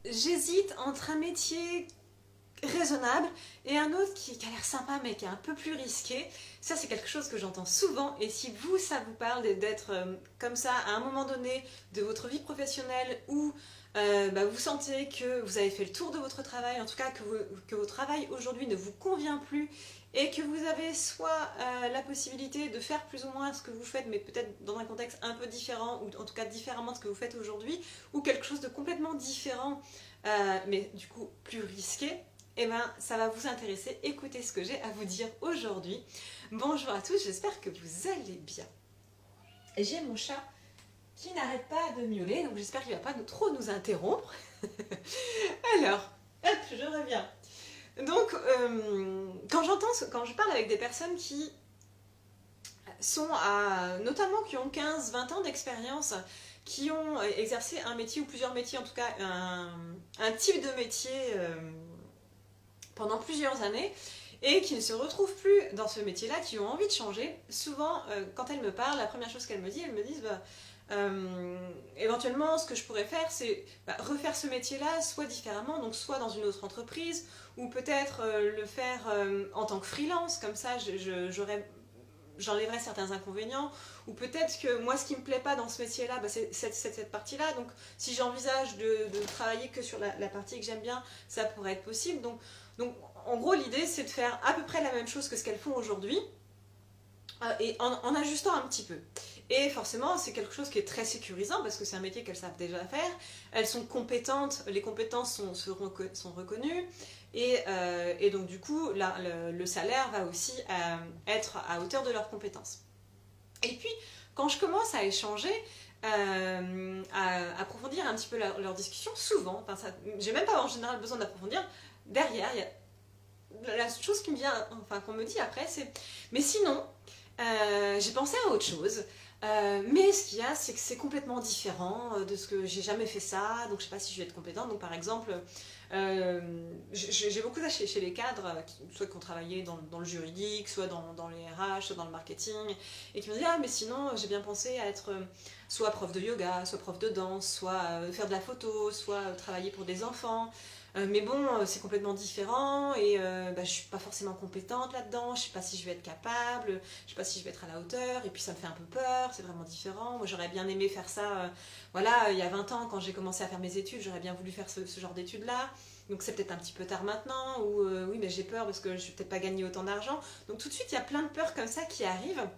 j'hésite entre un métier raisonnable et un autre qui a l'air sympa mais qui est un peu plus risqué. Ça, c'est quelque chose que j'entends souvent. Et si vous, ça vous parle d'être comme ça à un moment donné de votre vie professionnelle où vous sentez que vous avez fait le tour de votre travail, en tout cas que votre travail aujourd'hui ne vous convient plus et que vous avez soit la possibilité de faire plus ou moins ce que vous faites, mais peut-être dans un contexte un peu différent, ou en tout cas différemment de ce que vous faites aujourd'hui, ou quelque chose de complètement différent, mais du coup plus risqué, eh ben, ça va vous intéresser. Écoutez ce que j'ai à vous dire aujourd'hui. Bonjour à tous, j'espère que vous allez bien. J'ai mon chat qui n'arrête pas de miauler, donc j'espère qu'il ne va pas trop nous interrompre. Alors, hop, je reviens. Donc, quand je parle avec des personnes qui sont notamment qui ont 15-20 ans d'expérience, qui ont exercé un métier ou plusieurs métiers, en tout cas un type de métier pendant plusieurs années, et qui ne se retrouvent plus dans ce métier-là, qui ont envie de changer, souvent, quand elles me parlent, la première chose qu'elles me disent, éventuellement, ce que je pourrais faire, c'est refaire ce métier-là, soit différemment, donc soit dans une autre entreprise, ou peut-être le faire en tant que freelance, comme ça, j'enlèverai certains inconvénients, ou peut-être que moi, ce qui me plaît pas dans ce métier-là, c'est cette partie-là, donc si j'envisage de travailler que sur la partie que j'aime bien, ça pourrait être possible, donc en gros, l'idée, c'est de faire à peu près la même chose que ce qu'elles font aujourd'hui, et en ajustant un petit peu. Et forcément, c'est quelque chose qui est très sécurisant parce que c'est un métier qu'elles savent déjà faire. Elles sont compétentes, les compétences sont reconnues. Et donc, du coup, le salaire va aussi être à hauteur de leurs compétences. Et puis, quand je commence à échanger, à approfondir un petit peu leur discussion, souvent, j'ai même pas en général besoin d'approfondir, derrière, il y a la chose qui me vient, enfin qu'on me dit après, c'est mais sinon, j'ai pensé à autre chose. Mais ce qu'il y a, c'est que c'est complètement différent de ce que j'ai jamais fait ça, donc je sais pas si je vais être compétente. Donc par exemple, j'ai beaucoup ça chez les cadres, soit qui ont travaillé dans le juridique, soit dans les RH, soit dans le marketing, et qui me disent ah mais sinon j'ai bien pensé à être soit prof de yoga, soit prof de danse, soit faire de la photo, soit travailler pour des enfants. Mais bon, c'est complètement différent et je suis pas forcément compétente là-dedans, je sais pas si je vais être capable, je sais pas si je vais être à la hauteur, et puis ça me fait un peu peur, c'est vraiment différent. Moi j'aurais bien aimé faire ça, voilà, il y a 20 ans quand j'ai commencé à faire mes études, j'aurais bien voulu faire ce genre d'études-là. Donc c'est peut-être un petit peu tard maintenant, ou oui mais j'ai peur parce que je vais peut-être pas gagner autant d'argent. Donc tout de suite il y a plein de peurs comme ça qui arrivent.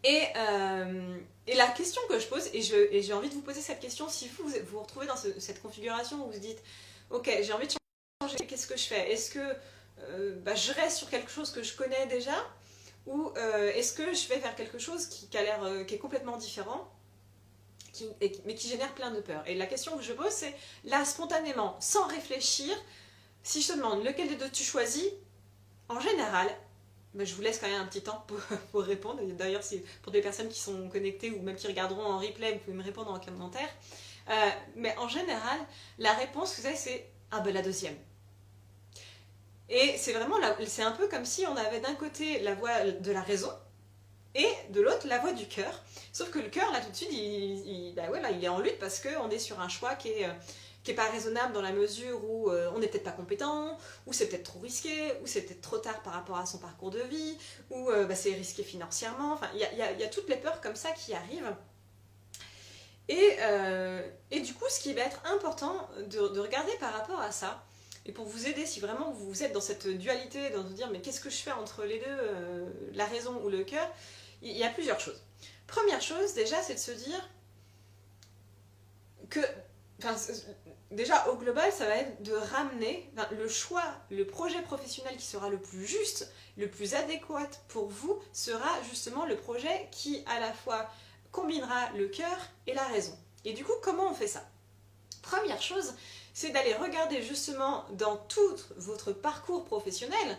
Et la question que je pose, et j'ai envie de vous poser cette question, si vous retrouvez dans cette configuration où vous vous dites, ok, j'ai envie de changer, qu'est-ce que je fais? Est-ce que je reste sur quelque chose que je connais déjà, ou est-ce que je vais faire quelque chose qui a l'air, qui est complètement différent, mais qui génère plein de peurs? Et la question que je pose, c'est là, spontanément, sans réfléchir, si je te demande lequel des deux tu choisis, en général, je vous laisse quand même un petit temps pour répondre. D'ailleurs, si pour des personnes qui sont connectées ou même qui regarderont en replay, vous pouvez me répondre en commentaire. Mais en général, la réponse, vous savez, c'est ah ben la deuxième. Et c'est vraiment c'est un peu comme si on avait d'un côté la voix de la raison et de l'autre la voix du cœur. Sauf que le cœur, là, tout de suite, il est en lutte parce qu'on est sur un choix qui est pas raisonnable dans la mesure où on n'est peut-être pas compétent, ou c'est peut-être trop risqué, ou c'est peut-être trop tard par rapport à son parcours de vie, ou c'est risqué financièrement. Enfin, il y a toutes les peurs comme ça qui arrivent. Et du coup, ce qui va être important de regarder par rapport à ça, et pour vous aider, si vraiment vous êtes dans cette dualité, dans vous dire mais qu'est-ce que je fais entre les deux, la raison ou le cœur, il y a plusieurs choses. Première chose, déjà, c'est de se dire que, enfin, déjà au global, ça va être de ramener le choix, le projet professionnel qui sera le plus juste, le plus adéquat pour vous, sera justement le projet qui à la fois combinera le cœur et la raison. Et du coup, comment on fait ça? Première chose, c'est d'aller regarder justement dans tout votre parcours professionnel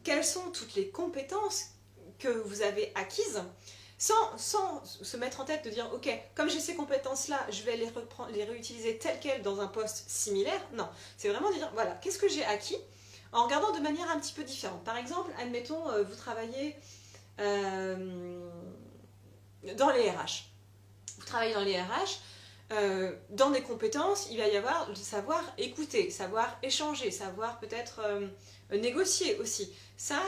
quelles sont toutes les compétences que vous avez acquises sans se mettre en tête de dire ok, comme j'ai ces compétences là, je vais les réutiliser telles quelles dans un poste similaire. Non, c'est vraiment de dire voilà, qu'est-ce que j'ai acquis en regardant de manière un petit peu différente. Par exemple, admettons, vous travaillez dans les RH. Vous travaillez dans les RH, dans des compétences, il va y avoir le savoir écouter, savoir échanger, savoir peut-être négocier aussi. Ça,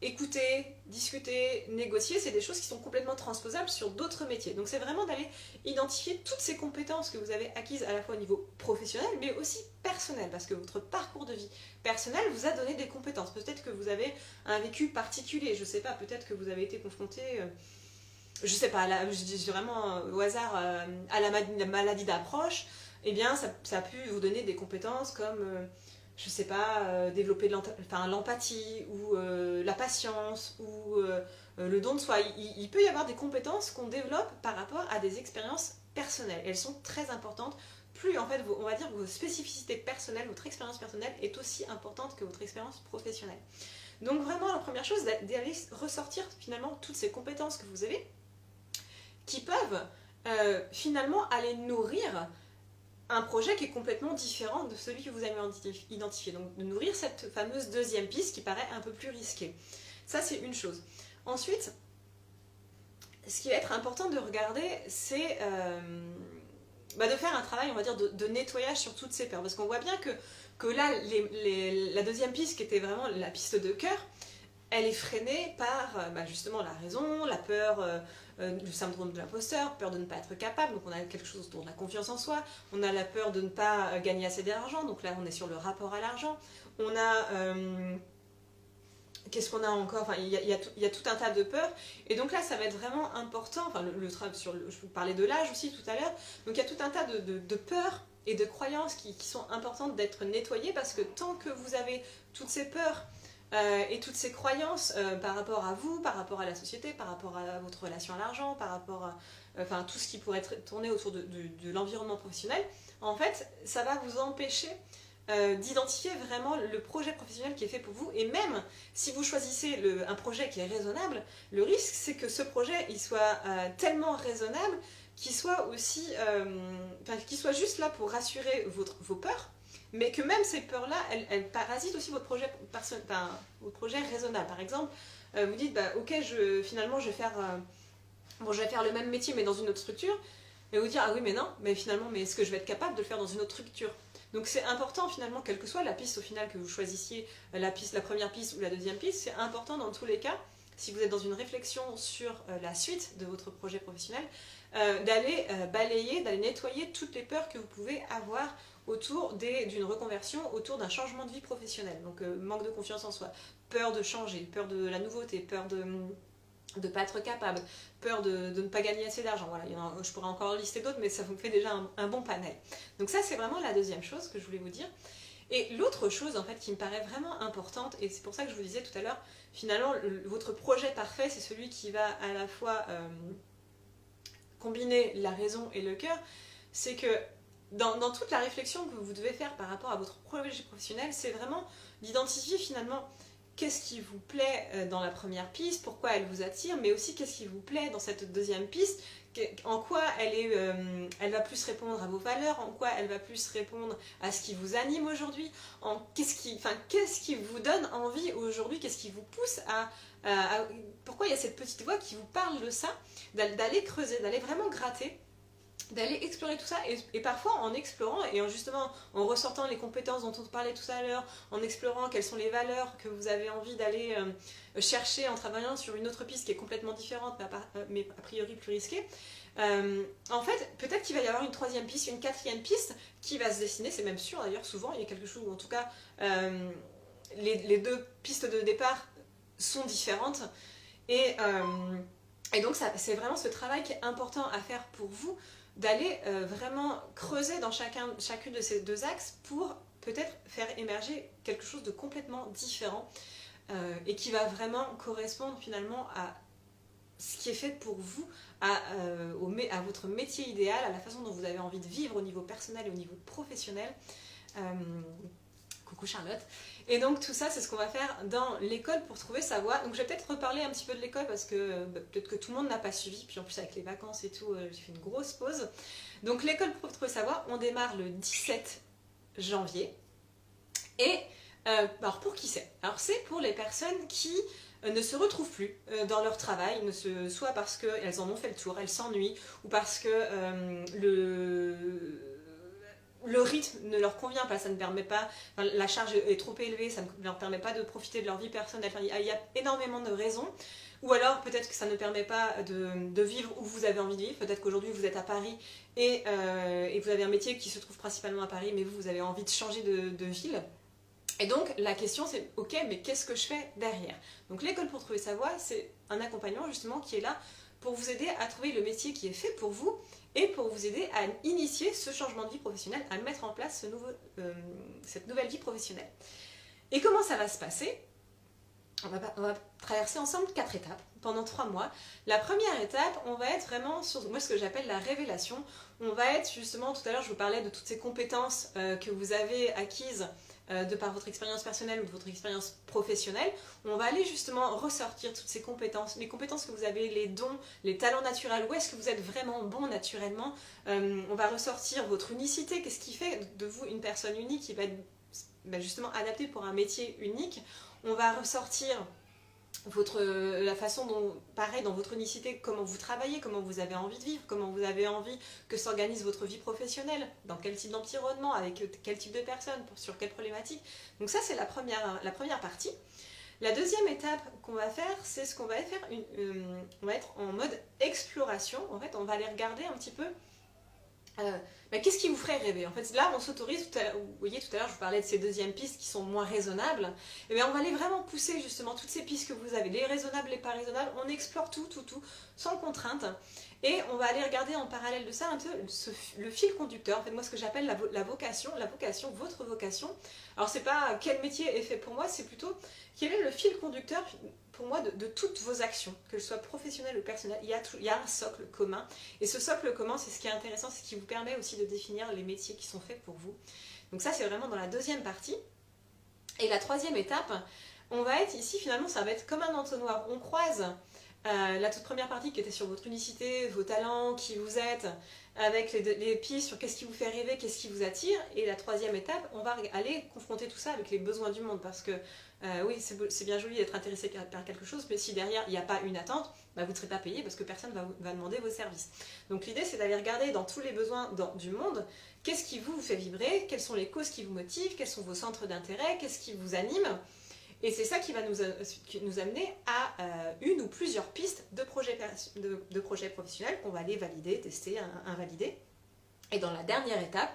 écouter, discuter, négocier, c'est des choses qui sont complètement transposables sur d'autres métiers. Donc c'est vraiment d'aller identifier toutes ces compétences que vous avez acquises à la fois au niveau professionnel, mais aussi personnel, parce que votre parcours de vie personnel vous a donné des compétences. Peut-être que vous avez un vécu particulier, je sais pas, peut-être que vous avez été confronté, je sais pas, là, je dis vraiment au hasard, à la maladie d'approche, eh bien ça a pu vous donner des compétences comme je sais pas, développer l'empathie ou la patience ou le don de soi. Il peut y avoir des compétences qu'on développe par rapport à des expériences personnelles. Elles sont très importantes. Plus en fait, on va dire que vos spécificités personnelles, votre expérience personnelle est aussi importante que votre expérience professionnelle. Donc vraiment, la première chose, d'aller ressortir finalement toutes ces compétences que vous avez qui peuvent finalement aller nourrir un projet qui est complètement différent de celui que vous avez identifié. Donc de nourrir cette fameuse deuxième piste qui paraît un peu plus risquée. Ça, c'est une chose. Ensuite, ce qui va être important de regarder, c'est de faire un travail, on va dire, de nettoyage sur toutes ces peurs. Parce qu'on voit bien que là, la deuxième piste, qui était vraiment la piste de cœur, elle est freinée par justement la raison, la peur, le syndrome de l'imposteur, peur de ne pas être capable, donc on a quelque chose autour de la confiance en soi, on a la peur de ne pas gagner assez d'argent, donc là on est sur le rapport à l'argent, on a... qu'est-ce qu'on a encore, enfin, il y a tout un tas de peurs, et donc là ça va être vraiment important, enfin le travail sur, je vous parlais de l'âge aussi tout à l'heure, donc il y a tout un tas de peurs et de croyances qui sont importantes d'être nettoyées, parce que tant que vous avez toutes ces peurs, et toutes ces croyances par rapport à vous, par rapport à la société, par rapport à votre relation à l'argent, par rapport à tout ce qui pourrait être tourné autour de l'environnement professionnel, en fait, ça va vous empêcher d'identifier vraiment le projet professionnel qui est fait pour vous. Et même si vous choisissez un projet qui est raisonnable, le risque, c'est que ce projet, il soit tellement raisonnable qu'il soit aussi, qu'il soit juste là pour rassurer vos peurs, mais que même ces peurs-là, elles parasitent aussi votre projet raisonnable. Par exemple, vous dites, ok, finalement, je vais faire le même métier, mais dans une autre structure, et vous dire, ah oui, mais non, mais finalement, mais est-ce que je vais être capable de le faire dans une autre structure? Donc c'est important, finalement, quelle que soit la piste au final que vous choisissiez, la première piste ou la deuxième piste, c'est important dans tous les cas, si vous êtes dans une réflexion sur la suite de votre projet professionnel, d'aller balayer, d'aller nettoyer toutes les peurs que vous pouvez avoir autour d'une reconversion, autour d'un changement de vie professionnelle. Donc manque de confiance en soi, peur de changer, peur de la nouveauté, peur de ne pas être capable, peur de ne pas gagner assez d'argent. Voilà, je pourrais encore lister d'autres, mais ça vous fait déjà un bon panel. Donc ça, c'est vraiment la deuxième chose que je voulais vous dire. Et l'autre chose, en fait, qui me paraît vraiment importante, et c'est pour ça que je vous disais tout à l'heure, finalement, votre projet parfait, c'est celui qui va à la fois combiner la raison et le cœur, c'est que dans toute la réflexion que vous devez faire par rapport à votre projet professionnel, c'est vraiment d'identifier finalement qu'est-ce qui vous plaît dans la première piste, pourquoi elle vous attire, mais aussi qu'est-ce qui vous plaît dans cette deuxième piste, en quoi elle va plus répondre à vos valeurs, en quoi elle va plus répondre à ce qui vous anime aujourd'hui, qu'est-ce qui vous donne envie aujourd'hui, qu'est-ce qui vous pousse pourquoi il y a cette petite voix qui vous parle de ça, d'aller creuser, d'aller vraiment gratter, d'aller explorer tout ça, et parfois en explorant et justement en ressortant les compétences dont on parlait tout à l'heure, en explorant quelles sont les valeurs que vous avez envie d'aller chercher en travaillant sur une autre piste qui est complètement différente mais a priori plus risquée, en fait peut-être qu'il va y avoir une troisième piste, une quatrième piste qui va se dessiner, c'est même sûr d'ailleurs, souvent il y a quelque chose où en tout cas les deux pistes de départ sont différentes, et donc c'est vraiment ce travail qui est important à faire pour vous, d'aller vraiment creuser dans chacune de ces deux axes pour peut-être faire émerger quelque chose de complètement différent et qui va vraiment correspondre finalement à ce qui est fait pour vous, à votre métier idéal, à la façon dont vous avez envie de vivre au niveau personnel et au niveau professionnel. Coucou Charlotte. Et donc tout ça, c'est ce qu'on va faire dans l'école pour trouver sa voie. Donc je vais peut-être reparler un petit peu de l'école parce que peut-être que tout le monde n'a pas suivi. Puis en plus avec les vacances et tout, j'ai fait une grosse pause. Donc l'école pour trouver sa voie, on démarre le 17 janvier. Et alors pour qui c'est? Alors c'est pour les personnes qui ne se retrouvent plus dans leur travail, soit parce qu'elles en ont fait le tour, elles s'ennuient, ou parce que le rythme ne leur convient pas, ça ne permet pas, enfin, la charge est trop élevée, ça ne leur permet pas de profiter de leur vie personnelle. Enfin, il y a énormément de raisons. Ou alors peut-être que ça ne permet pas de vivre où vous avez envie de vivre. Peut-être qu'aujourd'hui vous êtes à Paris et vous avez un métier qui se trouve principalement à Paris, mais vous avez envie de changer de ville. Et donc la question c'est, ok, mais qu'est-ce que je fais derrière? Donc l'école pour trouver sa voie, c'est un accompagnement justement qui est là pour vous aider à trouver le métier qui est fait pour vous et pour vous aider à initier ce changement de vie professionnelle, à mettre en place cette nouvelle vie professionnelle. Et comment ça va se passer? On va traverser ensemble 4 étapes pendant 3 mois. La première étape, on va être vraiment sur moi, ce que j'appelle la révélation. On va être justement, tout à l'heure je vous parlais de toutes ces compétences que vous avez acquises de par votre expérience personnelle ou de votre expérience professionnelle. On va aller justement ressortir toutes ces compétences, les compétences que vous avez, les dons, les talents naturels, où est-ce que vous êtes vraiment bon naturellement. On va ressortir votre unicité, qu'est-ce qui fait de vous une personne unique qui va être justement adaptée pour un métier unique. On va ressortir la façon dont, pareil, dans votre unicité, comment vous travaillez, comment vous avez envie de vivre, comment vous avez envie que s'organise votre vie professionnelle, dans quel type d'environnement, avec quel type de personnes, sur quelle problématique. Donc ça, c'est la première partie. La deuxième étape qu'on va faire, c'est ce qu'on va faire, on va être en mode exploration. En fait, on va aller regarder un petit peu qu'est-ce qui vous ferait rêver? En fait, là, on s'autorise, vous voyez, tout à l'heure, je vous parlais de ces deuxièmes pistes qui sont moins raisonnables. Et bien, on va aller vraiment pousser justement toutes ces pistes que vous avez, les raisonnables, les pas raisonnables. On explore tout, sans contrainte. Et on va aller regarder en parallèle de ça un peu le fil conducteur. En fait, moi, ce que j'appelle la vocation, votre vocation. Alors, c'est pas quel métier est fait pour moi, c'est plutôt quel est le fil conducteur pour moi de toutes vos actions, que ce soit professionnelles ou personnelles. Il y a un socle commun. Et ce socle commun, c'est ce qui est intéressant, c'est ce qui vous permet aussi de définir les métiers qui sont faits pour vous. Donc ça, c'est vraiment dans la deuxième partie. Et la troisième étape, on va être ici, finalement, ça va être comme un entonnoir. On croise la toute première partie qui était sur votre unicité, vos talents, qui vous êtes, avec les pistes sur qu'est-ce qui vous fait rêver, qu'est-ce qui vous attire. Et la troisième étape, on va aller confronter tout ça avec les besoins du monde. Parce que oui, c'est bien joli d'être intéressé par quelque chose, mais si derrière il n'y a pas une attente, vous ne serez pas payé parce que personne va demander vos services. Donc l'idée, c'est d'aller regarder dans tous les besoins du monde, qu'est-ce qui vous fait vibrer, quelles sont les causes qui vous motivent, quels sont vos centres d'intérêt, qu'est-ce qui vous anime. Et c'est ça qui va nous amener à une ou plusieurs pistes de projets professionnels qu'on va aller valider, tester, invalider. Et dans la dernière étape,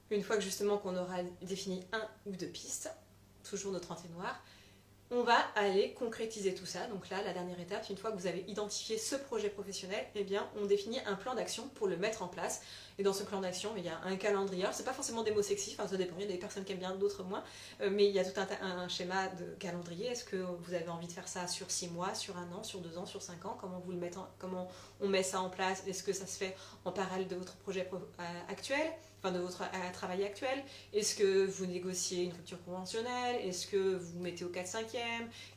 une fois que justement qu'on aura défini un ou deux pistes, toujours notre entonnoir, on va aller concrétiser tout ça. Donc là, la dernière étape, une fois que vous avez identifié ce projet professionnel, eh bien, on définit un plan d'action pour le mettre en place. Et dans ce plan d'action, il y a un calendrier. Alors, c'est pas forcément des mots sexy, enfin, ça dépend. Il y a des personnes qui aiment bien, d'autres moins. Mais il y a tout un schéma de calendrier. Est-ce que vous avez envie de faire ça sur 6 mois, sur 1 an, sur 2 ans, sur 5 ans? Comment on met ça en place? Est-ce que ça se fait en parallèle de votre projet actuel? Enfin, de votre travail actuel? Est-ce que vous négociez une rupture conventionnelle? Est-ce que vous mettez au 4/5e?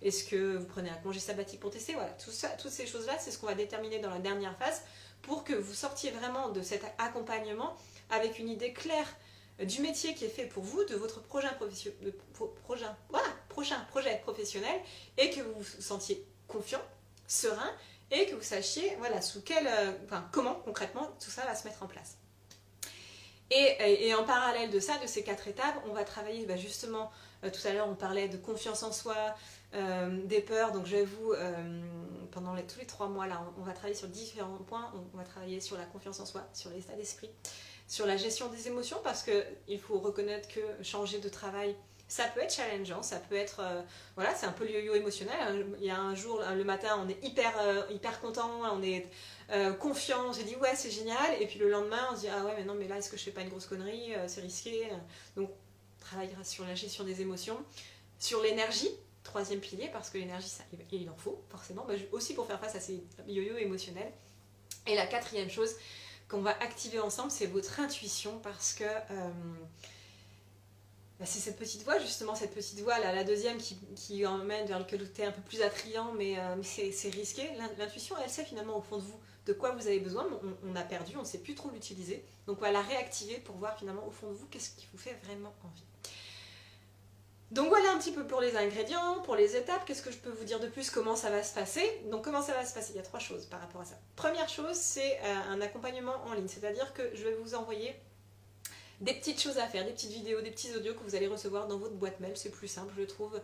Est-ce que vous prenez un congé sabbatique pour tester? Voilà, toutes ces choses-là, c'est ce qu'on va déterminer dans la dernière phase pour que vous sortiez vraiment de cet accompagnement avec une idée claire du métier qui est fait pour vous, de votre prochain projet professionnel, et que vous vous sentiez confiant, serein, et que vous sachiez comment concrètement tout ça va se mettre en place. Et en parallèle de ça, de ces 4 étapes, on va travailler justement, tout à l'heure on parlait de confiance en soi, des peurs, donc je vais pendant tous les 3 mois là, on va travailler sur différents points. On va travailler sur la confiance en soi, sur l'état d'esprit, sur la gestion des émotions, parce qu'il faut reconnaître que changer de travail, ça peut être challengeant, ça peut être, c'est un peu le yo-yo émotionnel. Il y a un jour, le matin, on est hyper content, on est confiant, on se dit ouais c'est génial, et puis le lendemain on se dit ah ouais mais non mais là est-ce que je fais pas une grosse connerie, c'est risqué. Donc on travaillera sur la gestion des émotions, sur l'énergie, troisième pilier, parce que l'énergie il en faut forcément, aussi pour faire face à ces yo-yo émotionnels. Et la quatrième chose qu'on va activer ensemble, c'est votre intuition, parce que c'est cette petite voix, justement, cette petite voix, là, la deuxième qui emmène vers le côté un peu plus attrayant, mais c'est risqué. L'intuition, elle sait finalement au fond de vous de quoi vous avez besoin, mais on a perdu, on ne sait plus trop l'utiliser. Donc on va la réactiver pour voir finalement au fond de vous qu'est-ce qui vous fait vraiment envie. Donc voilà un petit peu pour les ingrédients, pour les étapes. Qu'est-ce que je peux vous dire de plus? Comment ça va se passer? Donc comment ça va se passer? Il y a 3 choses par rapport à ça. Première chose, c'est un accompagnement en ligne. C'est-à-dire que je vais vous envoyer des petites choses à faire, des petites vidéos, des petits audios que vous allez recevoir dans votre boîte mail. C'est plus simple, je trouve.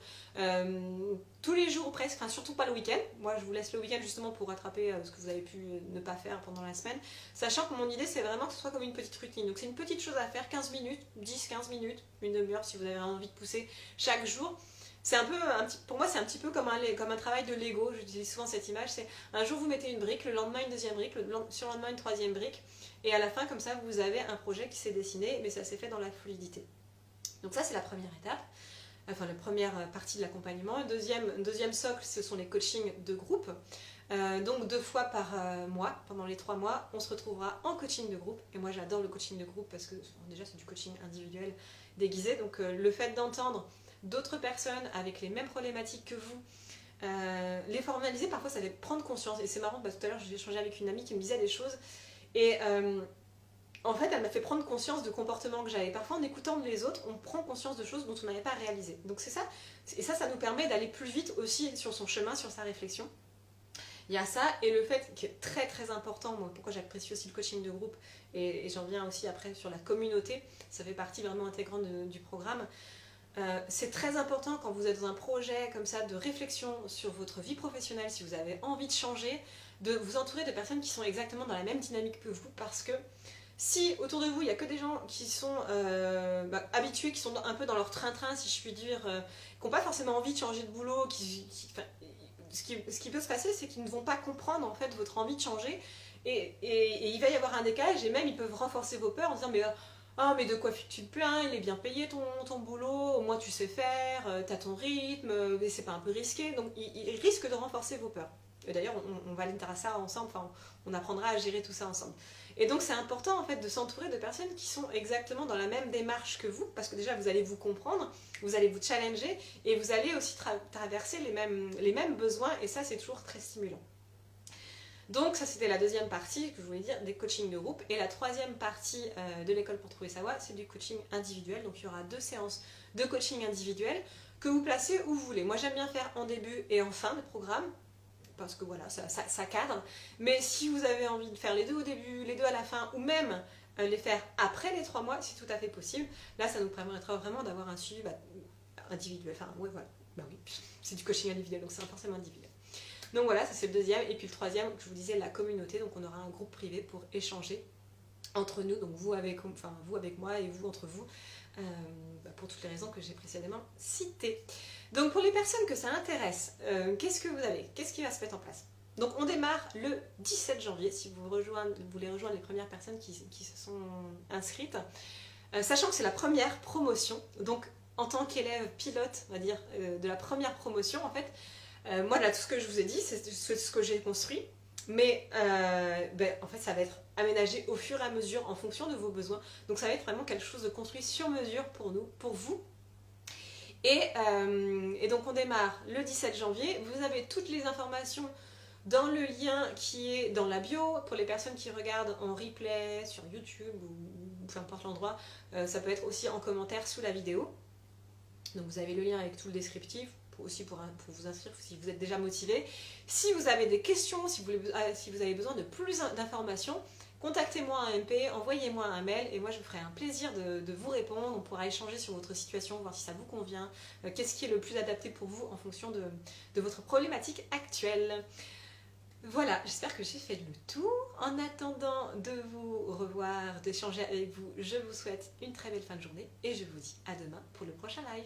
Tous les jours presque, enfin surtout pas le week-end. Moi, je vous laisse le week-end justement pour rattraper ce que vous avez pu ne pas faire pendant la semaine. Sachant que mon idée, c'est vraiment que ce soit comme une petite routine. Donc c'est une petite chose à faire, 15 minutes, 10-15 minutes, une demi-heure si vous avez envie de pousser chaque jour. C'est pour moi, c'est un petit peu comme un travail de Lego. J'utilise souvent cette image. C'est un jour vous mettez une brique, le lendemain une deuxième brique, le surlendemain une troisième brique. Et à la fin, comme ça, vous avez un projet qui s'est dessiné, mais ça s'est fait dans la fluidité. Donc ça, c'est la première étape, enfin la première partie de l'accompagnement. Deuxième socle, ce sont les coachings de groupe. Donc 2 fois par mois, pendant les 3 mois, on se retrouvera en coaching de groupe. Et moi, j'adore le coaching de groupe parce que déjà, c'est du coaching individuel déguisé. Donc le fait d'entendre d'autres personnes avec les mêmes problématiques que vous, les formaliser, parfois, ça fait prendre conscience. Et c'est marrant, parce que tout à l'heure, j'ai échangé avec une amie qui me disait des choses. Et en fait, elle m'a fait prendre conscience de comportements que j'avais. Parfois, en écoutant les autres, on prend conscience de choses dont on n'avait pas réalisé. Donc c'est ça. Et ça nous permet d'aller plus vite aussi sur son chemin, sur sa réflexion. Il y a ça, et le fait qui est très très important, moi, pourquoi j'apprécie aussi le coaching de groupe, et j'en viens aussi après sur la communauté, ça fait partie vraiment intégrante du programme. C'est très important quand vous êtes dans un projet comme ça de réflexion sur votre vie professionnelle, si vous avez envie de changer, de vous entourer de personnes qui sont exactement dans la même dynamique que vous, parce que si autour de vous il n'y a que des gens qui sont habitués, qui sont un peu dans leur train-train, si je puis dire, qui n'ont pas forcément envie de changer de boulot, ce qui peut se passer, c'est qu'ils ne vont pas comprendre en fait votre envie de changer, et il va y avoir un décalage, et même ils peuvent renforcer vos peurs en disant mais de quoi tu te plains, il est bien payé ton boulot, au moins tu sais faire, t'as ton rythme, mais c'est pas un peu risqué. Donc il risque de renforcer vos peurs. Et d'ailleurs, on va aller à ça ensemble, enfin, on apprendra à gérer tout ça ensemble. Et donc c'est important en fait de s'entourer de personnes qui sont exactement dans la même démarche que vous, parce que déjà vous allez vous comprendre, vous allez vous challenger, et vous allez aussi traverser les mêmes besoins, et ça c'est toujours très stimulant. Donc ça c'était la deuxième partie que je voulais dire, des coachings de groupe. Et la troisième partie de l'école pour trouver sa voie, c'est du coaching individuel. Donc il y aura 2 séances de coaching individuel que vous placez où vous voulez. Moi j'aime bien faire en début et en fin de programme, parce que voilà, ça cadre. Mais si vous avez envie de faire les 2 au début, les 2 à la fin, ou même les faire après les 3 mois, c'est tout à fait possible. Là ça nous permettra vraiment d'avoir un suivi individuel. Enfin ouais, voilà, oui, c'est du coaching individuel, donc c'est forcément individuel. Donc voilà, ça c'est le deuxième. Et puis le troisième, je vous disais, la communauté. Donc on aura un groupe privé pour échanger entre nous. Donc vous avec moi et vous entre vous. Pour toutes les raisons que j'ai précédemment citées. Donc pour les personnes que ça intéresse, qu'est-ce que vous avez? Qu'est-ce qui va se mettre en place? Donc on démarre le 17 janvier, si vous voulez rejoindre les premières personnes qui se sont inscrites. Sachant que c'est la première promotion, donc en tant qu'élève pilote, on va dire, de la première promotion, en fait, moi là tout ce que je vous ai dit, c'est ce que j'ai construit, mais en fait ça va être aménagé au fur et à mesure en fonction de vos besoins. Donc ça va être vraiment quelque chose de construit sur mesure pour nous, pour vous. Et donc on démarre le 17 janvier. Vous avez toutes les informations dans le lien qui est dans la bio. Pour les personnes qui regardent en replay sur YouTube ou peu importe l'endroit, ça peut être aussi en commentaire sous la vidéo. Donc vous avez le lien avec tout le descriptif, aussi pour vous inscrire si vous êtes déjà motivé. Si vous avez des questions, si vous avez besoin de plus d'informations, contactez-moi un MP, envoyez-moi un mail, et moi je me ferai un plaisir de vous répondre. On pourra échanger sur votre situation, voir si ça vous convient, qu'est-ce qui est le plus adapté pour vous en fonction de votre problématique actuelle. Voilà, j'espère que j'ai fait le tour. En attendant de vous revoir, d'échanger avec vous, je vous souhaite une très belle fin de journée, et je vous dis à demain pour le prochain live.